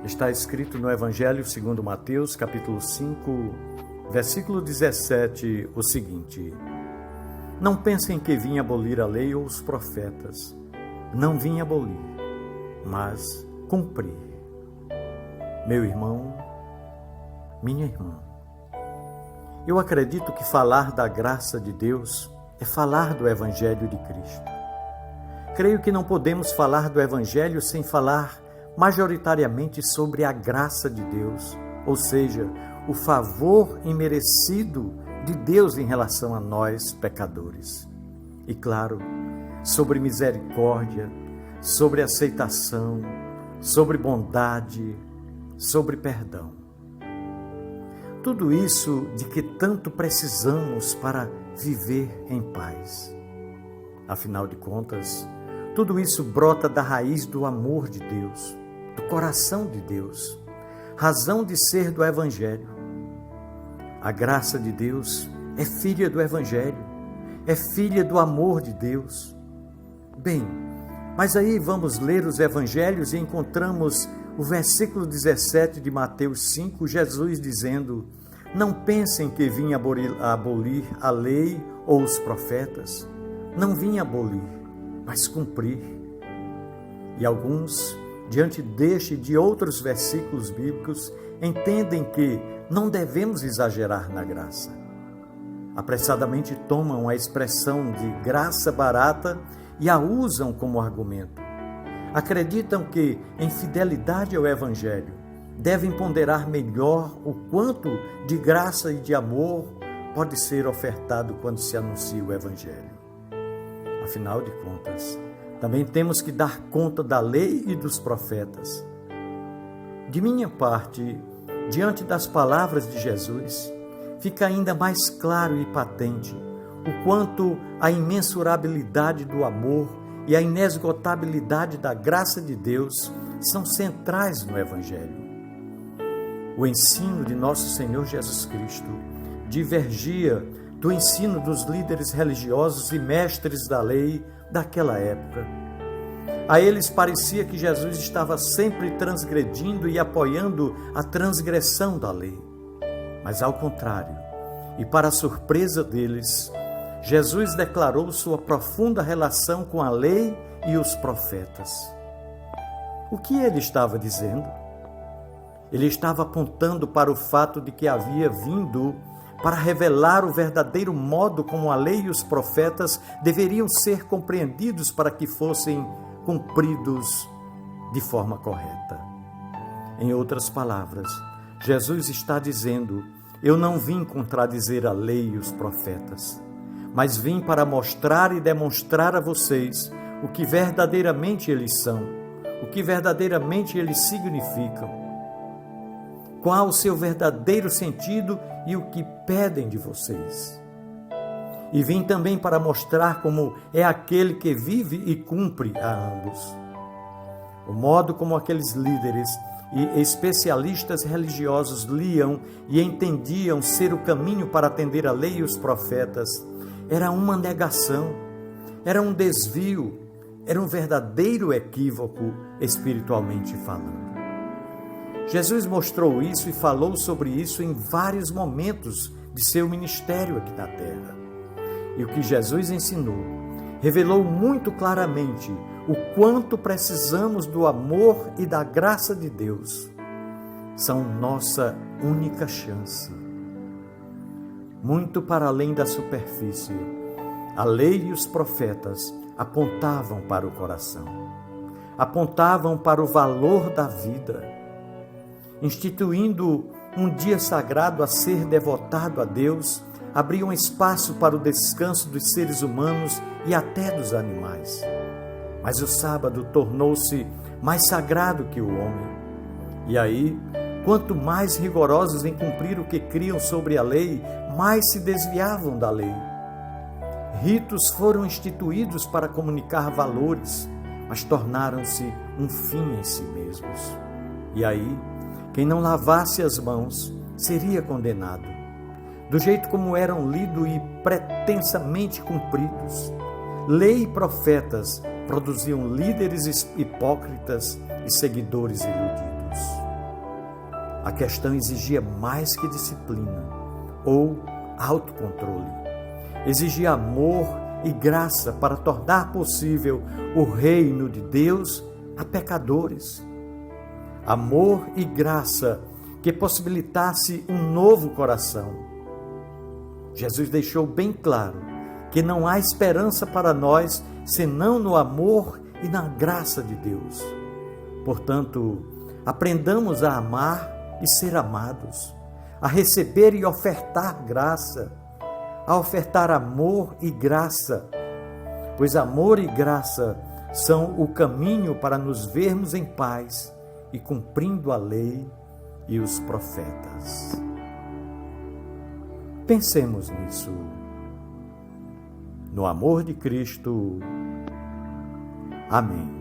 Está escrito no Evangelho segundo Mateus, capítulo 5, versículo 17, o seguinte: Não pensem que vim abolir a lei ou os profetas. Não vim abolir, mas cumprir. Meu irmão, minha irmã, eu acredito que falar da graça de Deus é falar do Evangelho de Cristo. Creio que não podemos falar do Evangelho sem falar majoritariamente sobre a graça de Deus, ou seja, o favor imerecido de Deus em relação a nós, pecadores. E claro, sobre misericórdia, sobre aceitação, sobre bondade, sobre perdão. Tudo isso de que tanto precisamos para viver em paz. Afinal de contas, tudo isso brota da raiz do amor de Deus, do coração de Deus, razão de ser do Evangelho. A graça de Deus é filha do Evangelho, é filha do amor de Deus. Bem, mas aí vamos ler os Evangelhos e encontramos o versículo 17 de Mateus 5, Jesus dizendo: Não pensem que vim abolir a lei ou os profetas. Não vim abolir, mas cumprir. E alguns, diante deste e de outros versículos bíblicos, entendem que não devemos exagerar na graça. Apressadamente tomam a expressão de graça barata e a usam como argumento. Acreditam que, em fidelidade ao Evangelho, devem ponderar melhor o quanto de graça e de amor pode ser ofertado quando se anuncia o Evangelho. Afinal de contas, também temos que dar conta da lei e dos profetas. De minha parte, diante das palavras de Jesus, fica ainda mais claro e patente o quanto a imensurabilidade do amor e a inesgotabilidade da graça de Deus são centrais no Evangelho. O ensino de nosso Senhor Jesus Cristo divergia do ensino dos líderes religiosos e mestres da lei daquela época. A eles parecia que Jesus estava sempre transgredindo e apoiando a transgressão da lei. Mas ao contrário, e para a surpresa deles, Jesus declarou sua profunda relação com a lei e os profetas. O que ele estava dizendo? Ele estava apontando para o fato de que havia vindo para revelar o verdadeiro modo como a lei e os profetas deveriam ser compreendidos para que fossem cumpridos de forma correta. Em outras palavras, Jesus está dizendo: Eu não vim contradizer a lei e os profetas, mas vim para mostrar e demonstrar a vocês o que verdadeiramente eles são, o que verdadeiramente eles significam, qual o seu verdadeiro sentido e o que pedem de vocês. E vim também para mostrar como é aquele que vive e cumpre a ambos. O modo como aqueles líderes e especialistas religiosos liam e entendiam ser o caminho para atender a lei e os profetas era uma negação, era um desvio, era um verdadeiro equívoco espiritualmente falando. Jesus mostrou isso e falou sobre isso em vários momentos de seu ministério aqui na terra. E o que Jesus ensinou revelou muito claramente o quanto precisamos do amor e da graça de Deus. São nossa única chance. Muito para além da superfície, a lei e os profetas apontavam para o coração, apontavam para o valor da vida, instituindo um dia sagrado a ser devotado a Deus, abriam espaço para o descanso dos seres humanos e até dos animais. Mas o sábado tornou-se mais sagrado que o homem. E aí, quanto mais rigorosos em cumprir o que criam sobre a lei, mais se desviavam da lei. Ritos foram instituídos para comunicar valores, mas tornaram-se um fim em si mesmos. E aí, quem não lavasse as mãos seria condenado. Do jeito como eram lidos e pretensamente cumpridos, lei e profetas produziam líderes hipócritas e seguidores iludidos. A questão exigia mais que disciplina ou autocontrole. Exigia amor e graça para tornar possível o reino de Deus a pecadores. Amor e graça que possibilitasse um novo coração. Jesus deixou bem claro que não há esperança para nós senão no amor e na graça de Deus. Portanto, aprendamos a amar e ser amados, a receber e ofertar graça, a ofertar amor e graça, pois amor e graça são o caminho para nos vermos em paz e cumprindo a lei e os profetas. Pensemos nisso. No amor de Cristo. Amém.